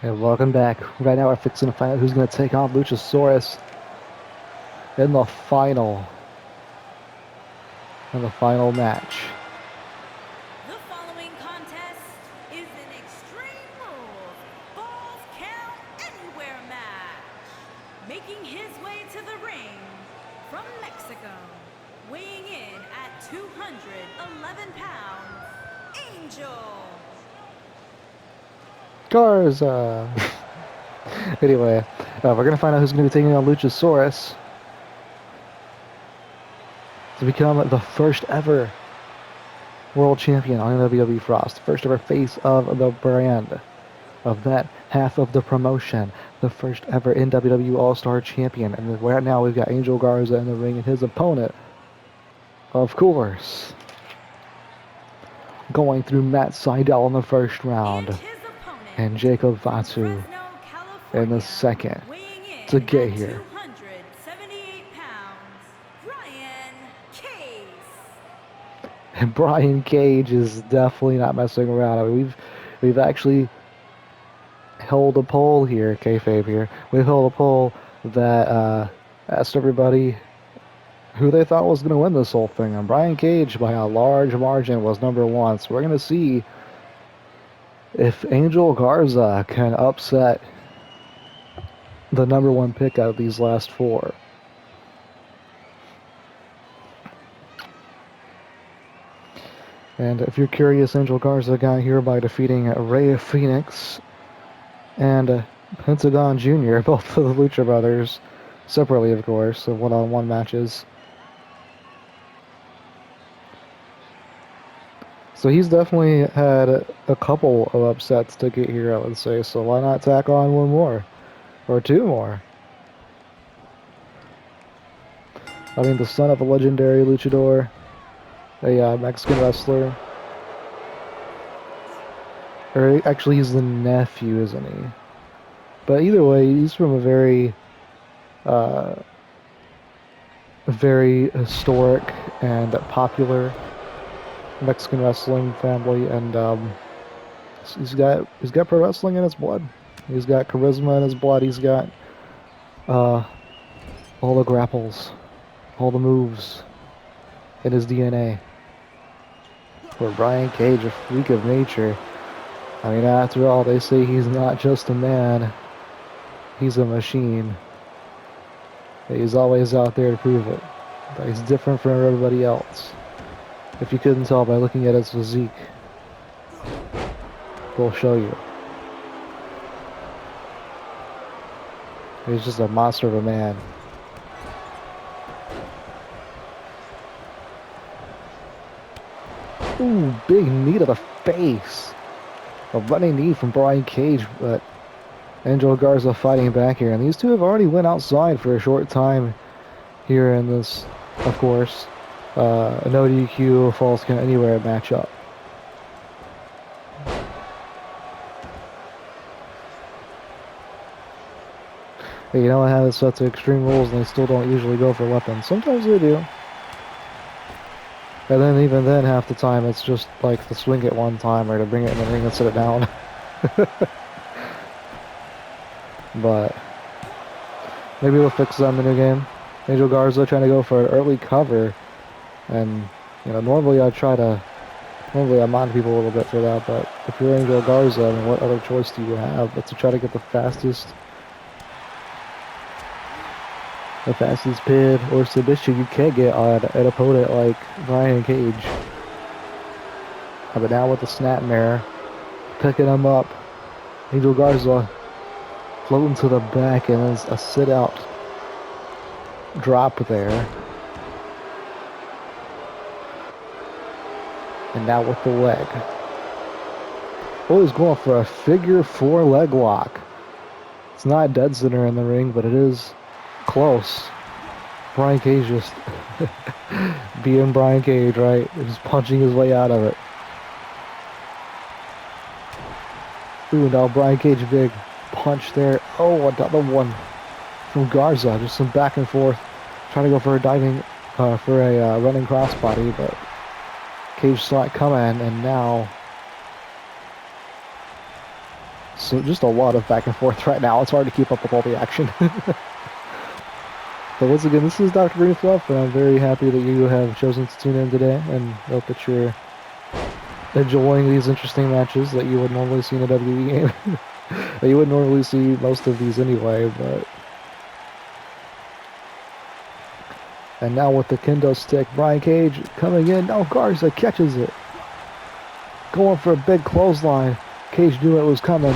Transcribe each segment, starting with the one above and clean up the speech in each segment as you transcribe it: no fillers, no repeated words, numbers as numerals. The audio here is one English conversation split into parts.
And welcome back. Right now we're fixing to find out who's going to take on Luchasaurus in the final. In the final match. The following contest is an Extreme Rules Falls Count Anywhere match. Making his way to the ring from Mexico, weighing in at 211 pounds, Angel. Garza! Anyway, we're going to find out who's going to be taking on Luchasaurus to become the first ever world champion on NWW Frost. First ever face of the brand. Of that half of the promotion. The first ever NWW All-Star champion. And right now we've got Angel Garza in the ring and his opponent, of course, going through Matt Seidel in the first round and Jacob Fatu in the second to get here. 278 pounds, Brian Case. And Brian Cage is definitely not messing around. I mean, we've actually held a poll here, kayfabe here. We held a poll that asked everybody who they thought was going to win this whole thing, and Brian Cage by a large margin was number one. So we're going to see if Angel Garza can upset the number one pick out of these last four. And if you're curious, Angel Garza got here by defeating Rey Phoenix and Pentagon Jr., both of the Lucha Brothers, separately, of course, so one-on-one matches. So he's definitely had a couple of upsets to get here, I would say, so why not tack on one more? Or two more? I mean, the son of a legendary luchador, a Mexican wrestler. Or actually, he's the nephew, isn't he? But either way, he's from a very historic and popular Mexican wrestling family, and he's got pro wrestling in his blood. He's got charisma in his blood. He's got all the grapples, all the moves in his DNA. For Brian Cage, a freak of nature. I mean, after all, they say he's not just a man, he's a machine. He's always out there to prove it. But he's different from everybody else. If you couldn't tell by looking at his physique, we'll show you. He's just a monster of a man. Ooh, big knee to the face. A running knee from Brian Cage, but Angel Garza fighting back here. And these two have already went outside for a short time here in this, of course, no DQ Falls Count Anywhere matchup. Hey, you know how it's set to Extreme Rules and they still don't usually go for weapons. Sometimes they do. And then even then, half the time, it's just like to swing it one time or to bring it in the ring and sit it down. But maybe we'll fix that in the new game. Angel Garza trying to go for an early cover. And, you know, normally I mind people a little bit for that, but if you're Angel Garza, I mean, what other choice do you have but to try to get the fastest pin or submission you can get on an opponent like Brian Cage. But now with the snapmare, picking him up, Angel Garza floating to the back and then a sit-out drop there. And now with the leg. Oh, he's going for a figure four leg lock. It's not dead center in the ring, but it is close. Brian Cage just being Brian Cage, right? Just punching his way out of it. Ooh, now Brian Cage, big punch there. Oh, another one from Garza. Just some back and forth. Trying to go for a diving, for a running crossbody, but Cage saw it coming, and now just a lot of back and forth right now. It's hard to keep up with all the action. But once again, this is Dr. Green Fluff, and I'm very happy that you have chosen to tune in today, and hope that you're enjoying these interesting matches that you would normally see in a WWE game. You wouldn't normally see most of these anyway, but... And now with the kendo stick, Brian Cage coming in. Now Garza catches it. Going for a big clothesline. Cage knew it was coming.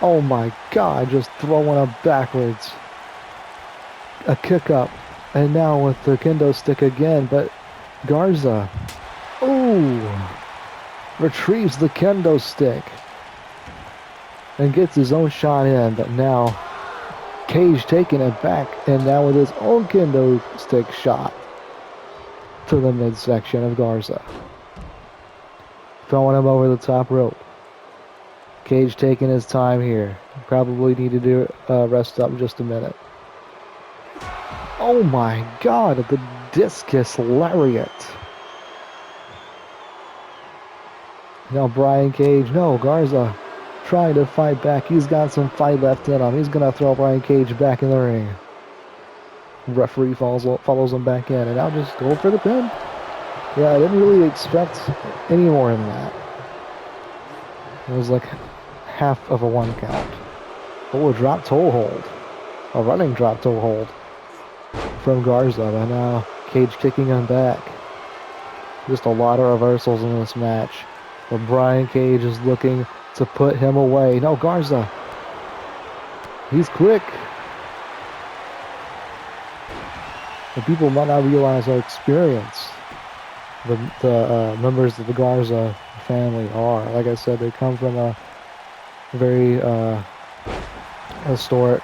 Oh my god, just throwing up backwards. A kick up. And now with the kendo stick again, but Garza, ooh, retrieves the kendo stick and gets his own shot in, but now Cage taking it back, and now with his own kendo stick shot to the midsection of Garza. Throwing him over the top rope. Cage taking his time here. Probably needed to rest up just a minute. Oh my god, the discus lariat. Now Brian Cage, no, Garza trying to fight back. He's got some fight left in him. He's going to throw Brian Cage back in the ring. Referee follows him back in, and now just go for the pin. Yeah, I didn't really expect any more than that. It was like half of a 1 count. Oh, a drop toe hold. A running drop toe hold from Garza, and now Cage kicking him back. Just a lot of reversals in this match. But Brian Cage is looking to put him away. No, Garza. He's quick. And people might not realize how experienced the members of the Garza family are. Like I said, they come from a very historic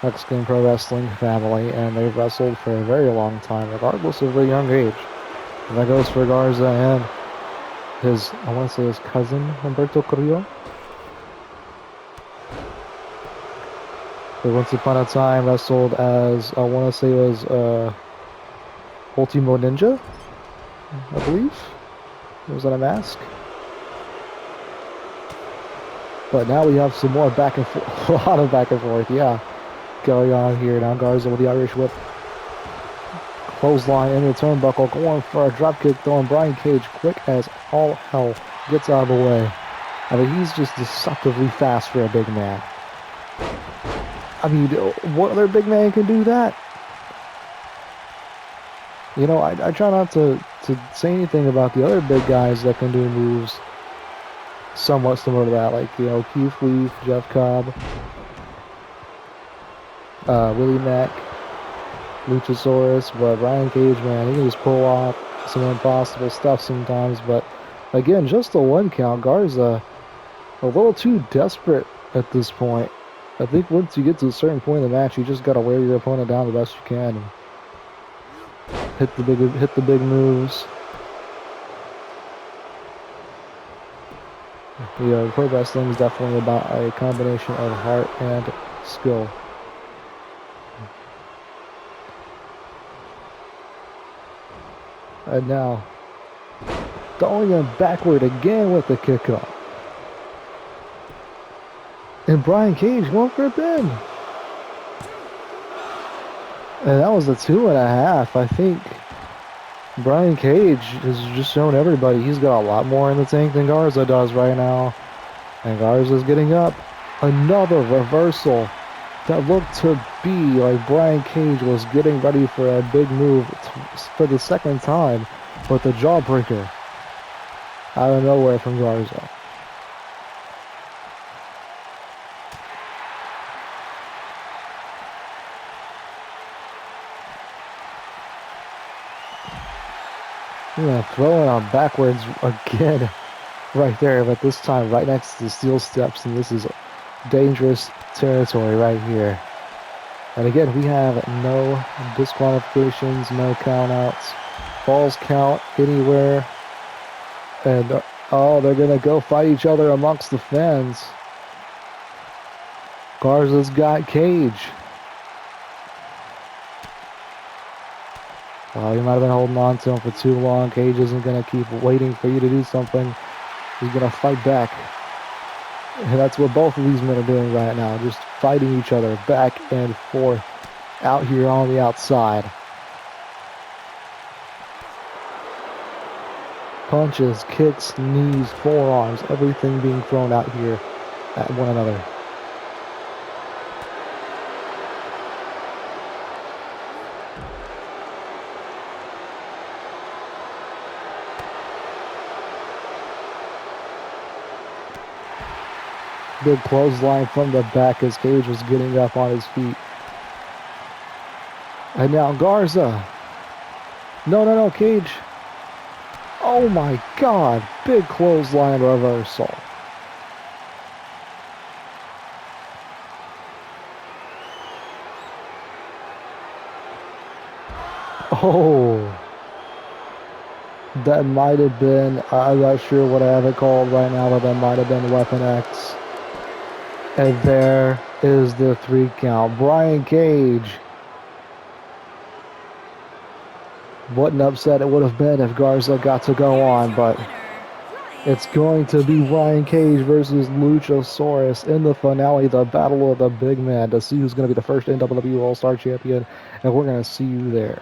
Mexican pro wrestling family, and they've wrestled for a very long time, regardless of their young age. And that goes for Garza and his, I want to say his cousin, Humberto Carrillo. They once upon a time wrestled as, I want to say it was Ultimo Ninja, I believe. Was that a mask? But now we have some more back and forth, a lot of back and forth, yeah, going on here. Now Garza with the Irish whip. Clothesline in the turnbuckle, going for a dropkick, throwing Brian Cage quick as all hell, gets out of the way. I mean, he's just deceptively fast for a big man. I mean, what other big man can do that? You know, I try not to say anything about the other big guys that can do moves somewhat similar to that, like, you know, Keith Lee, Jeff Cobb, Willie Mack, Luchasaurus, but Brian Cage, man, he can just pull off some impossible stuff sometimes. But again, just a 1 count. Garza a little too desperate at this point. I think once you get to a certain point in the match, you just gotta wear your opponent down the best you can and hit the big moves. You know, pro wrestling is definitely about a combination of heart and skill. And now, throwing him backward again with the kick up. And Brian Cage going for a pin. And that was a 2.5. I think Brian Cage has just shown everybody he's got a lot more in the tank than Garza does right now. And Garza's getting up. Another reversal that looked to be like Brian Cage was getting ready for a big move for the second time. But the jawbreaker out of nowhere from Garza. Yeah, throwing on backwards again right there, but this time right next to the steel steps, and this is dangerous territory right here. And again, we have no disqualifications, no countouts, falls count anywhere, and oh, they're gonna go fight each other amongst the fans. Garza's got Cage. You might have been holding on to him for too long. Cage isn't going to keep waiting for you to do something. He's going to fight back. And that's what both of these men are doing right now, just fighting each other back and forth out here on the outside. Punches, kicks, knees, forearms, everything being thrown out here at one another. Big clothesline from the back as Cage was getting up on his feet. And now Garza. No, Cage. Oh my God. Big clothesline reversal. Oh. That might have been, I'm not sure what I have it called right now, but that might have been Weapon X. And there is the 3 count. Brian Cage. What an upset it would have been if Garza got to go on, but it's going to be Brian Cage versus Luchasaurus in the finale, the battle of the big man, to see who's going to be the first NWW All-Star champion, and we're going to see you there.